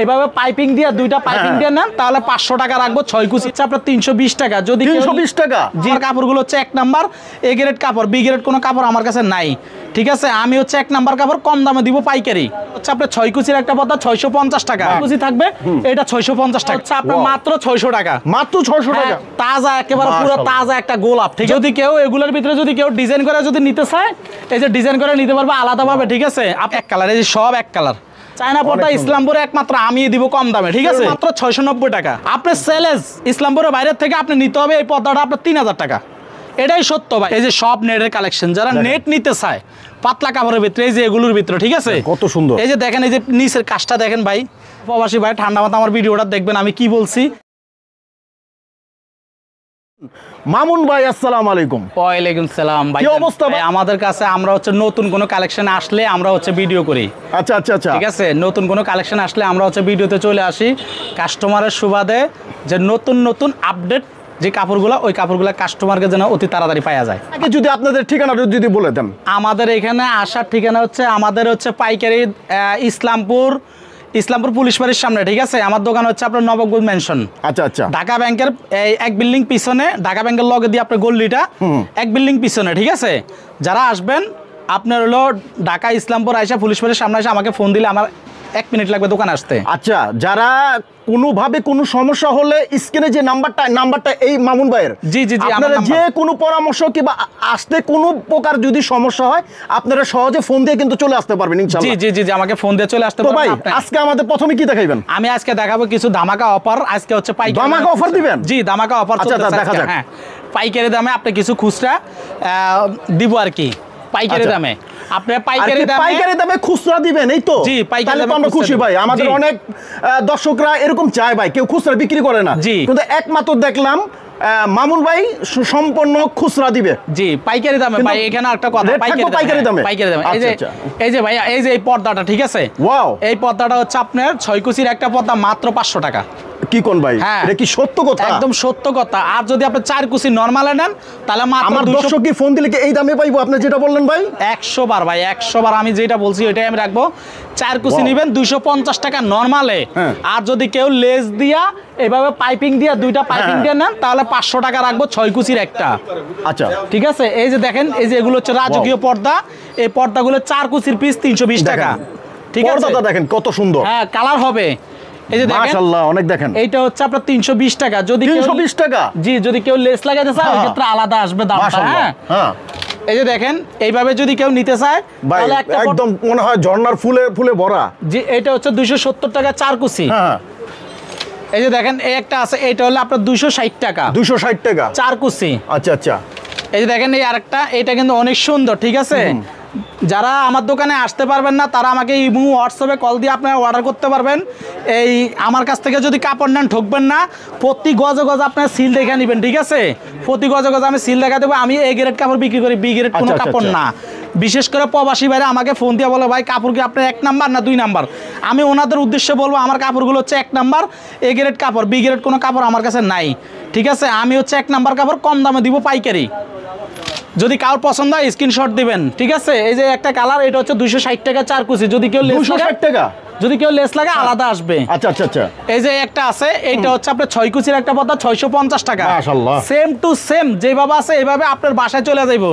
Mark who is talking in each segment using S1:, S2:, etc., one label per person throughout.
S1: এভাবে পাইপিং দিয়ে দুইটা পাইপিং দিয়ে নেন তাহলে 500 টাকা রাখবো 6 কুচি আপনার 320 টাকা যদি
S2: 320 টাকা
S1: জি কাপড়গুলো হচ্ছে 1 নাম্বার এ গ্রেড কাপড় বি গ্রেড কোনো কাপড় আমার কাছে নাই ঠিক আছে আমি হচ্ছে 1 নাম্বার কাপড় কম দামে দিব পাইকারি হচ্ছে আপনার 6 কুচির একটা পর্দা 650 টাকা কুচি থাকবে এটা 650 টাকা হচ্ছে আপনার মাত্র 600 টাকা
S2: মাত্র 600 টাকা
S1: তাজা একেবারে পুরো তাজা একটা গোলাপ ঠিক যদি কেউ এগুলোর ভিতরে যদি কেউ ডিজাইন করে যদি নিতে চায় এই যে ডিজাইন করে নিতে পারবে আলাদাভাবে ঠিক আছে আপনি এক কালার এই যে সব এক কালার চায়না পর্দা ইসলামপুরে একমাত্র আমি দিব কম দামে ঠিক আছে মাত্র 690 টাকা আপনি সেলেস ইসলামপুরের বাইরে থেকে আপনি নিতে হবে এই পর্দাটা আপনার 3000 টাকা এটাই সত্য ভাই এই যে সব নেটের কালেকশন যারা নেট নিতে চায় পাতলা কাপড়ের ভিতরে এই যে এগুলোর ভিতরে ঠিক আছে
S2: কত সুন্দর
S1: এই যে দেখেন এই যে নিচের কাজটা দেখেন ভাই প্রবাসী ভাই ঠান্ডা মাথা আমার ভিডিওটা দেখবেন আমি কি বলছি
S2: মামুন ভাই আসসালামু আলাইকুম
S1: ওয়ালাইকুম সালাম ভাই
S2: কি অবস্থা ভাই
S1: আমাদের কাছে আমরা হচ্ছে নতুন কোনো কালেকশন আসলে আমরা হচ্ছে ভিডিও করি
S2: আচ্ছা আচ্ছা আচ্ছা
S1: ঠিক আছে নতুন কোনো কালেকশন আসলে আমরা হচ্ছে ভিডিওতে চলে আসি কাস্টমারের সুবাদে যে নতুন নতুন আপডেট যে কাপড়গুলো ওই কাপড়গুলো কাস্টমারকে যেন অতি তাড়াতাড়ি পাওয়া যায়
S2: আগে যদি আপনাদের ঠিকানাটা যদি বলে দেন
S1: আমাদের এখানে আসার ঠিকানা হচ্ছে আমাদের হচ্ছে পাইকারি ইসলামপুর পুলিশ বাড়ির সামনে ঠিক আছে আমার দোকান হচ্ছে আপনার নবগঞ্জ মেনশন
S2: আচ্ছা আচ্ছা
S1: ঢাকা ব্যাংকের এই এক বিল্ডিং পিছনে ঢাকা ব্যাংকের লগে দিয়ে আপনার গল্লিটা এক বিল্ডিং পিছনে ঠিক আছে যারা আসবেন আপনার হলো ঢাকা ইসলামপুর আইসা পুলিশ বাড়ির সামনে এসে আমাকে ফোন দিলে আমার 1 মিনিট লাগবে দোকান আসতে
S2: আচ্ছা যারা কোনোভাবে কোনো সমস্যা হলে স্ক্রিনে যে নাম্বারটা এই মামুন ভাইয়ের
S1: জি জি জি
S2: আপনারা যে কোনো পরামর্শ কিংবা আসতে কোনো প্রকার যদি সমস্যা হয় আপনারা সহজে ফোন দিয়ে কিন্তু চলে আসতে পারবেন ইনশাআল্লাহ
S1: জি জি জি আমাকে ফোন দিয়ে চলে আসতে
S2: পারবেন ভাই
S1: আপনি
S2: আজকে আমাদের প্রথমে কি দেখাইবেন
S1: আমি আজকে দেখাবো কিছু ধামাকা অফার আজকে হচ্ছে পাইকারি
S2: ধামাকা অফার দিবেন
S1: জি ধামাকা অফার
S2: চলতেছে দেখা যাক
S1: হ্যাঁ পাইকারি দামে আপনি কিছু খুচরা দিব আর কি পাইকারি দামে আপনি
S2: পাইকারি দামে খুচরা দিবেন এই তো
S1: জি পাইকারি দামে
S2: আমরা খুশি ভাই আমাদের অনেক দর্শকরা এরকম চায় ভাই কেউ খুচরা বিক্রি করে না কিন্তু একমাত্র দেখলাম মামুন ভাই সম্পূর্ণ খুচরা দিবে
S1: জি পাইকারি দামে ভাই এখানে একটা কথা
S2: পাইকারি দামে
S1: এই যে ভাই এই যে এই পর্দাটা ঠিক আছে
S2: ওয়াও
S1: এই পর্দাটা হচ্ছে আপনার 6 কুচির একটা পর্দা মাত্র 500 টাকা
S2: কি কোন ভাই এটা কি সত্য কথা
S1: একদম সত্য কথা আর যদি আপনি 4 কুচি নরমালে নেন তাহলে মাত্র
S2: আমার দর্শক কি ফোন দিলে কি এই দামে পাইবো আপনি যেটা বললেন ভাই
S1: 100 বার ভাই 100 বার আমি যেটা বলছি ওইটাই আমি রাখবো 4 কুচি নেবেন 250 টাকা নরমালে আর যদি কেউ লেস দিয়া এভাবে পাইপিং দিয়া দুইটা পাইপিং দিয়ে নেন তাহলে 500 টাকা রাখবো 6 কুচির একটা
S2: আচ্ছা
S1: ঠিক আছে এই যে দেখেন এই যে এগুলো হচ্ছে রাজকীয় পর্দা এই পর্দাগুলো 4 কুচির পিস 320 টাকা ঠিক আছে
S2: পর্দাটা দেখেন কত সুন্দর
S1: হ্যাঁ কালার হবে এই যে দেখেন
S2: মাশাআল্লাহ অনেক দেখেন
S1: এইটা হচ্ছে আপনার 320 টাকা যদি
S2: 320 টাকা
S1: জি যদি কেউ লেস লাগাতে চায় ওই ক্ষেত্রে আলাদা আসবে দামটা হ্যাঁ এই যে দেখেন এইভাবে যদি কেউ নিতে চায়
S2: তাহলে একদম মনে হয় ঝর্ণার ফুলে ভরা
S1: জি এটা হচ্ছে 270 টাকা 4 কুচি হ্যাঁ এই যে দেখেন এই একটা আছে এটা হলো আপনার 260 টাকা
S2: 260 টাকা
S1: 4 কুচি
S2: আচ্ছা আচ্ছা
S1: এই যে দেখেন এই আরেকটা এটা কিন্তু অনেক সুন্দর ঠিক আছে যারা আমার দোকানে আসতে পারবেন না তারা আমাকে ইমো হোয়াটসঅ্যাপে কল দিয়ে আপনারা অর্ডার করতে পারবেন এই আমার কাছ থেকে যদি কাপড় নেন ঠকবেন না প্রতি গজে গজে আপনারা সিল দেখে নেবেন ঠিক আছে প্রতি গজে গজে আমি সিল দেখা দেবো আমি এ গ্রেড কাপড় বিক্রি করি বি গ্রেড কোনো কাপড় না বিশেষ করে প্রবাসী ভাইরা আমাকে ফোন দিয়ে বলে ভাই কাপড় কি আপনার 1 নাম্বার না 2 নাম্বার আমি ওনাদের উদ্দেশ্যে বলবো আমার কাপড়গুলো হচ্ছে 1 নাম্বার এ গ্রেড কাপড় বি গ্রেড কোনো কাপড় আমার কাছে নাই ঠিক আছে আমি হচ্ছে 1 নাম্বার কাপড় কম দামে দিব পাইকারি যদি কারোর পছন্দ হয় স্ক্রিনশট দিবেন ঠিক আছে এই যে একটা কালার এটা হচ্ছে 260 টাকা 4 কুচি যদি কেউ লেস
S2: 260 টাকা
S1: যদি কেউ লেস লাগে আলাদা আসবে
S2: আচ্ছা আচ্ছা আচ্ছা
S1: এই যে একটা আছে এইটা হচ্ছে আপনার 6 কুচির একটা পর্দা 650 টাকা
S2: মাশাআল্লাহ
S1: সেম টু সেম যেভাবে আছে এইভাবে আপনার বাসায় চলে যাইবো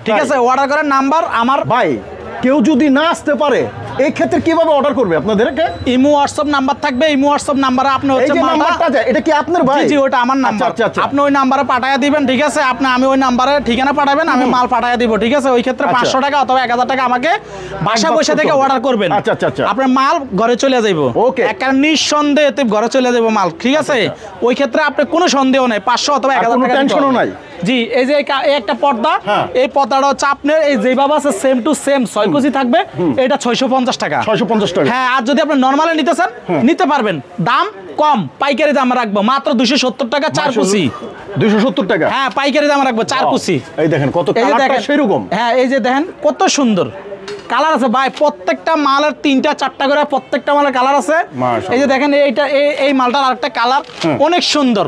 S1: ঠিক আছে অর্ডার করার নাম্বার আমার
S2: ভাই কেউ যদি না আসতে পারে এই ক্ষেত্রে কিভাবে অর্ডার করবে আপনাদেরকে
S1: ইমো হোয়াটসঅ্যাপ নাম্বার থাকবে ইমো হোয়াটসঅ্যাপ নাম্বারে আপনি হচ্ছে
S2: নাম্বারটা এটা কি আপনার ভাই
S1: জি ওটা আমার নাম্বার আপনি ওই নাম্বারে পাঠায়া দিবেন ঠিক আছে আমি ওই নাম্বারে ঠিকানা পাঠাবেন আমি মাল পাঠায়া দিব ঠিক আছে ওই ক্ষেত্রে 500 টাকা অথবা 1000 টাকা আমাকে বাসা বসে থেকে অর্ডার করবেন
S2: আচ্ছা আচ্ছা আচ্ছা
S1: আপনার মাল ঘরে চলে যাইবো
S2: ওকে
S1: একটা নিঃসন্দেহে ঘরে চলে যাবো মাল ঠিক আছে ওই ক্ষেত্রে আপনার কোনো সন্দেহ নাই 500 অথবা 1000 টাকা
S2: টেনশনও নাই
S1: জি এই যে একটা পর্দা এই পর্দাটা হচ্ছে আপনার এই যেভাবে আছে সেম টু সেম 6 কুচি থাকবে এটা 650 টাকা
S2: 650 টাকা
S1: হ্যাঁ আর যদি আপনি নরমালে নিতে চান নিতে পারবেন দাম কম পাইকারি দাম রাখবো মাত্র 270 টাকা 4 কুচি
S2: 270 টাকা
S1: হ্যাঁ পাইকারি দাম রাখবো 4 কুচি
S2: এই দেখেন কত কালারটা সেরকম
S1: হ্যাঁ এই যে দেখেন কত সুন্দর কালার আছে ভাই, প্রত্যেকটা মালের 3টা 4টা করে প্রত্যেকটা মালের কালার আছে। এই যে দেখেন এইটা এই মালটার আরেকটা কালার অনেক সুন্দর,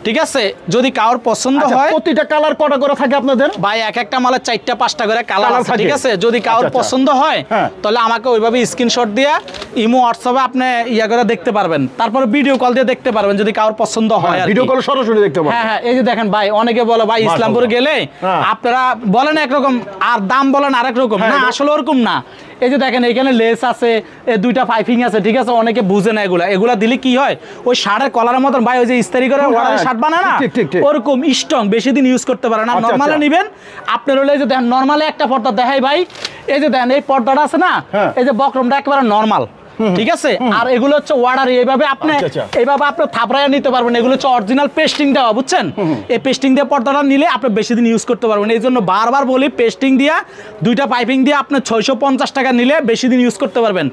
S1: ঠিক আছে? যদি কারোর পছন্দ হয়,
S2: প্রতিটা কালার কটা করে থাকে আপনাদের
S1: ভাই? এক একটা মালের 4টা 5টা করে কালার আছে, ঠিক আছে? যদি কারোর পছন্দ হয় তাহলে আমাকে ওইভাবে স্ক্রিনশট দিয়ে ইমো হোয়াটসঅ্যাপে আপনি ইয়া করে দেখতে পারবেন, তারপরে ভিডিও কল দিয়ে দেখতে পারবেন যদি কারোর পছন্দ হয়।
S2: ভিডিও কল সরাসরি দেখতে পারবেন।
S1: হ্যাঁ, এই যে দেখেন ভাই, অনেকে বলে ভাই ইসলামপুর গেলে আপনারা বলেন একরকম আর দাম বলেন আরেক রকম, না আসলে ওরকম না। এই যে দেখেন এখানে লেস আছে, 2টা পাইপিং আছে, ঠিক আছে? অনেকে বুঝে না এগুলা দিলে কি হয়, ওই শার্টের কলারের মতন ভাই, ওই যে ইস্তারি করে শার্ট বানায় না, ওরকম স্ট্রং, বেশি দিন ইউজ করতে পারে না। নরমালে নিবেন আপনার হলে, এই যে দেখেন নরমালে একটা পর্দা দেখাই ভাই, এই যে দেখেন এই পর্দাটা আছে না, এই যে বক্রমটা একেবারে নরমাল, ঠিক আছে? আর এগুলো হচ্ছে ওয়াটার, এইভাবে আপনি থাপড়ায় নিতে পারবেন। এগুলো হচ্ছে অরিজিনাল পেস্টিং দেওয়া, বুঝছেন? এই পেস্টিং দিয়ে পর্দাটা নিলে আপনি বেশি দিন ইউজ করতে পারবেন। এই জন্য বারবার বলি, পেস্টিং দিয়া 2টা পাইপিং দিয়ে আপনি 650 টাকা নিলে বেশি দিন ইউজ করতে পারবেন।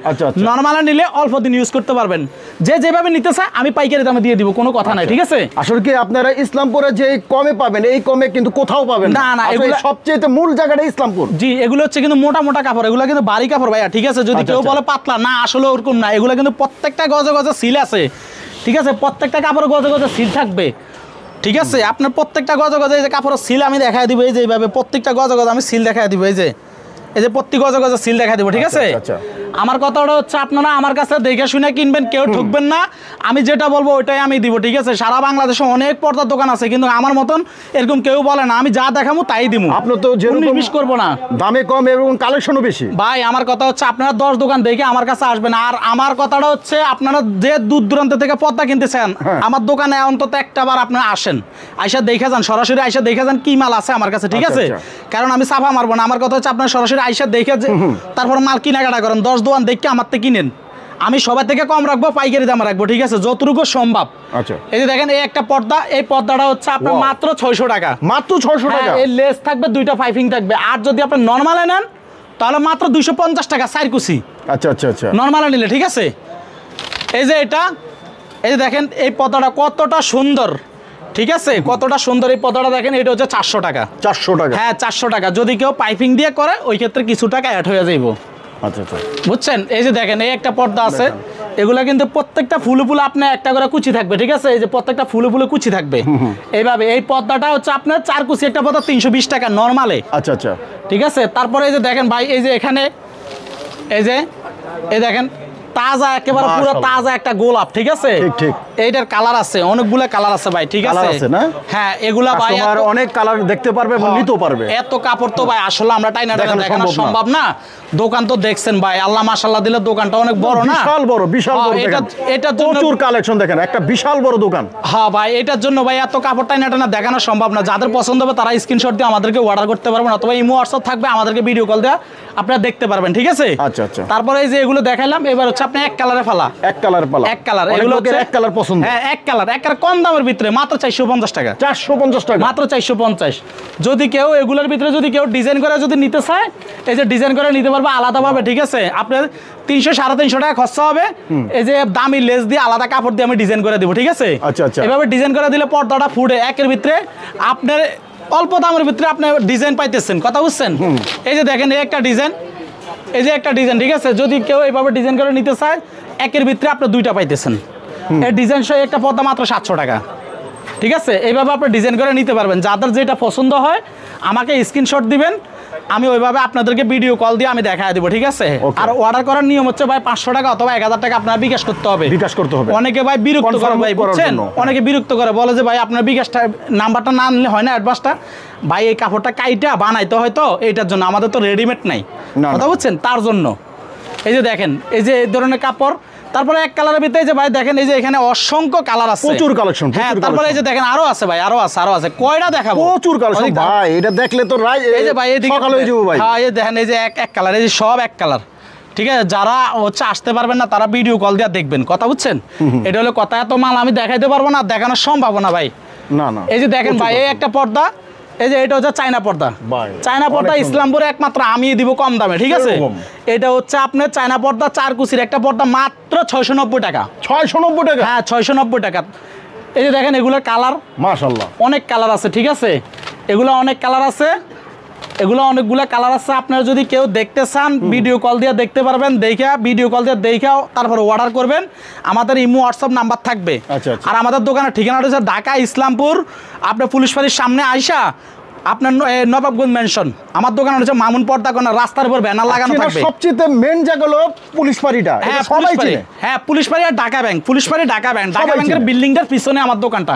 S1: নরমালে নিলে অল্প দিন ইউজ করতে পারবেন। যে যেভাবে নিতে চায় আমি পাইকারি দামে দিয়ে দিব, কোনো কথা নাই, ঠিক আছে?
S2: আসলে কি আপনারা ইসলামপুরে যে কমে পাবেন, এই কমে কিন্তু কোথাও পাবেন
S1: না। না, এগুলো
S2: সবচেয়ে মূল জায়গাটা ইসলামপুর।
S1: জি, এগুলো হচ্ছে কিন্তু মোটা মোটা কাপড়, এগুলো কিন্তু ভারী কাপড় ভাইয়া, ঠিক আছে? যদি কেউ বলে পাতলা, না আসলে ওরকম না। এগুলো কিন্তু প্রত্যেকটা গজে গজে সিল আছে, ঠিক আছে? প্রত্যেকটা কাপড়ে গজে গজে সিল থাকবে, ঠিক আছে? আপনার প্রত্যেকটা গজে গজে এই যে কাপড়ের সিল আমি দেখাই দিব, এই যে এইভাবে প্রত্যেকটা গজে গজে আমি সিল দেখাই দিব, এই যে প্রত্যেক গজে গজে সিল দেখাই দিব, ঠিক আছে? আমার কথাটা হচ্ছে আপনারা আমার কাছে দেখে শুনে কিনবেন, কেউ ঠকবেন না। আমি যেটা বলবো ওইটাই আমি দিব, ঠিক আছে? সারা বাংলাদেশে অনেক পর্দার দোকান আছে, কিন্তু আমার মতন এরকম কেউ বলে না। আমি যা দেখাবো তাই দিব,
S2: আপনি তো
S1: মিস করবো না,
S2: দামে কম এবং কালেকশনও বেশি।
S1: ভাই আমার কথা হচ্ছে আপনারা 10 দোকান দেখে আমার কাছে আসবেন। আর আমার কথাটা হচ্ছে আপনারা যে দূর দূরান্ত থেকে পর্দা কিনতেছেন, আমার দোকানে অন্তত একটা বার আপনারা আসেন, আইসা দেখে যান, সরাসরি আইসা দেখে যান কি মাল আছে আমার কাছে, ঠিক আছে? কারণ আমি চাপা মারবো না। আমার কথা হচ্ছে আপনারা সরাসরি আইসা দেখে তারপর মাল কেনাকাটা করেন। 10 দোকান দেখে আমার থেকে কিনেন, আমি সবার থেকে কম রাখবো, পাইকারি দাম রাখবো, ঠিক আছে? যতটুকু সম্ভব। এই যে দেখেন এই একটা পর্দা, এই পর্দাটা হচ্ছে আপনার মাত্র 600 টাকা,
S2: মাত্র 600 টাকা।
S1: এই লেস থাকবে, 2টা পাইপিং থাকবে। আর যদি আপনি নরমালে নেন তাহলে মাত্র 250 টাকা 4 কুচি।
S2: আচ্ছা
S1: নরমালে নিলে, ঠিক আছে? এই যে এটা, এই যে দেখেন এই পর্দাটা কতটা সুন্দর, ঠিক আছে? কতটা সুন্দর এই পর্দাটা দেখেন। এটা হচ্ছে 400 টাকা।
S2: 400 টাকা?
S1: হ্যাঁ 400 টাকা। যদি কেউ পাইপিং দিয়ে করে ওই ক্ষেত্রে কিছু টাকা অ্যাড হয়ে যাইব।
S2: আচ্ছা,
S1: বুঝছেন? এই যে দেখেন এই একটা পর্দা আছে, এগুলা কিন্তু প্রত্যেকটা ফুলে ফুলে আপনার একটা করে কুচি থাকবে, ঠিক আছে? এই যে প্রত্যেকটা ফুলে ফুলে কুচি থাকবে এইভাবে। এই পর্দাটা হচ্ছে আপনার 4 কুচি একটা পর্দা 320 টাকা নরমালে।
S2: আচ্ছা,
S1: ঠিক আছে? তারপরে এই যে দেখেন ভাই, এই যে এখানে এই যে এই দেখেন তাজা, একেবারে পুরো তাজা একটা গোলাপ, ঠিক আছে?
S2: ঠিক।
S1: এইটার কালার আছে, অনেকগুলো কালার আছে ভাই, ঠিক আছে? হ্যাঁ, এগুলা ভাই
S2: অনেক কালার দেখতে পারবে এবং নিতেও পারবে।
S1: এত কাপড় তো ভাই আসলে আমরা টাইনা দেখানো সম্ভব না। দোকান তো দেখছেন ভাই, আল্লাহ মাশাআল্লাহ দিলে দোকানটা অনেক বড় না,
S2: বিশাল বড়।
S1: এটার জন্য
S2: প্রচুর কালেকশন দেখেন, একটা বিশাল বড় দোকান।
S1: হ্যাঁ ভাই, এটার জন্য ভাই এত কাপড় টাইনা দেখানো সম্ভব না। যাদের পছন্দ হবে তারা স্ক্রিনশট দিয়ে আমাদেরকে অর্ডার করতে পারবেন, অথবা ইমো হোয়াটসঅ্যাপ থাকবে, আমাদেরকে ভিডিও কল দেওয়া আপনারা দেখতে পারবেন, ঠিক আছে?
S2: আচ্ছা।
S1: তারপরে এই যে এগুলো দেখাইলাম, এবার হচ্ছে আপনি এক কালারে ফালা,
S2: এক কালার
S1: এগুলো
S2: এক কালার পছন্দ।
S1: হ্যাঁ, এক কালার কম দামের ভিতরে মাত্র 450 টাকা।
S2: 450 টাকা
S1: মাত্র 450। যদি কেউ এগুলোর ভিতরে যদি কেউ ডিজাইন করে যদি নিতে চায়, এই যে ডিজাইন করে নিতে পারবে আলাদাভাবে, ঠিক আছে? আপনার 300-350 টাকা খরচা হবে। এই যে দামি লেস দিয়ে আলাদা কাপড় দিয়ে আমি ডিজাইন করে দেবো, ঠিক আছে?
S2: আচ্ছা।
S1: এভাবে ডিজাইন করে দিলে পর্দাটা ফুটে একের ভিতরে আপনার অল্প দামের ভিতরে আপনি ডিজাইন পাইতেছেন, কথা বুঝছেন? এই যে দেখেন এই একটা ডিজাইন, এই যে একটা ডিজাইন, ঠিক আছে? যদি কেউ এইভাবে ডিজাইন করে নিতে চায়, একের ভিতরে আপনি 2টা পাইতেছেন। এই ডিজাইন সহ একটা পর্দা মাত্র 700 টাকা, ঠিক আছে? এইভাবে আপনি ডিজাইন করে নিতে পারবেন। যাদের যেটা পছন্দ হয় আমাকে স্ক্রিনশট দিবেন, আমি ওইভাবে আপনাদেরকে ভিডিও কল দিয়ে আমি দেখায় দেবো, ঠিক আছে? আর অর্ডার করার নিয়ম হচ্ছে ভাই 500 টাকা অথবা 1000 টাকা আপনার বিকাশ করতে হবে। অনেকে ভাই বিরক্ত করে ভাই, বুঝছেন? অনেকে বিরক্ত করে, বলে যে ভাই আপনার বিকাশটা নাম্বারটা না নিলে হয় না, অ্যাডভান্সটা। ভাই এই কাপড়টা কাইটা বানাইতে হয়তো এইটার জন্য, আমাদের তো রেডিমেড নাই, কথা বুঝছেন? তার জন্য এই যে দেখেন এই যে এই ধরনের কাপড়। তারপরে এক কালারের ভিতরে যে ভাই দেখেন এই যে এখানে অসংখ্য কালার আছে,
S2: প্রচুর কালেকশন।
S1: হ্যাঁ, তারপরে এই যে দেখেন আরো আছে ভাই, আরো আছে। কয়টা দেখাবো?
S2: প্রচুর কালেকশন ভাই, এটা দেখলে তো
S1: এই যে ভাই এদিকে সকাল হয়ে যাবে ভাই। হ্যাঁ, এই দেখেন এই যে এক কালার, এই যে সব এক কালার, ঠিক আছে? যারা হচ্ছে আসতে পারবেন না তারা ভিডিও কল দিয়ে দেখবেন, কথা বুঝছেন? এটা হলো কথা। এত মাল আমি দেখাইতে পারবো না, দেখানো সম্ভব না ভাই।
S2: না।
S1: এই যে দেখেন ভাই এই একটা পর্দা, এই যে এটা হচ্ছে চায়না পর্দা। চায়না পর্দা ইসলামপুরে একমাত্র আমি দিব কম দামে, ঠিক আছে? এটা হচ্ছে আপনার চায়না পর্দা 4 কুচির একটা পর্দা মাত্র 690 টাকা।
S2: 690 টাকা?
S1: হ্যাঁ, 690 টাকা। এই যে দেখেন এগুলোর কালার,
S2: মাশাআল্লাহ অনেক
S1: কালার আছে, ঠিক আছে? এগুলো অনেক কালার আছে। এগুলো অনেকগুলো কালার আছে, আপনারা যদি কেউ দেখতে চান ভিডিও কল দিয়ে দেখতে পারবেন, ভিডিও কল দিয়ে দেখাও তারপর অর্ডার করবেন। আমাদের ইমো হোয়াটসঅ্যাপ নাম্বার থাকবে।
S2: আচ্ছা, আচ্ছা।
S1: আর আমাদের দোকানের ঠিকানাটা হচ্ছে ঢাকা ইসলামপুর, আপনার পুলিশ ফাঁড়ির সামনে আইসা আপনার নবাবগঞ্জ মেনশন, আমার দোকান হচ্ছে মামুন পর্দা কোনা, রাস্তার উপর ব্যানার লাগানো থাকবে।
S2: সবচেয়ে মেন জায়গা হলো পুলিশ ফাঁড়িটা,
S1: হ্যাঁ
S2: সবাই চিনে।
S1: হ্যাঁ পুলিশ ফাঁড়ি আর ঢাকা ব্যাংক, পুলিশ ফাঁড়ি ঢাকা ব্যাংক, ঢাকা
S2: সবাই
S1: ব্যাংকের
S2: চিনে।
S1: বিল্ডিংটার পিছনে আমার দোকানটা।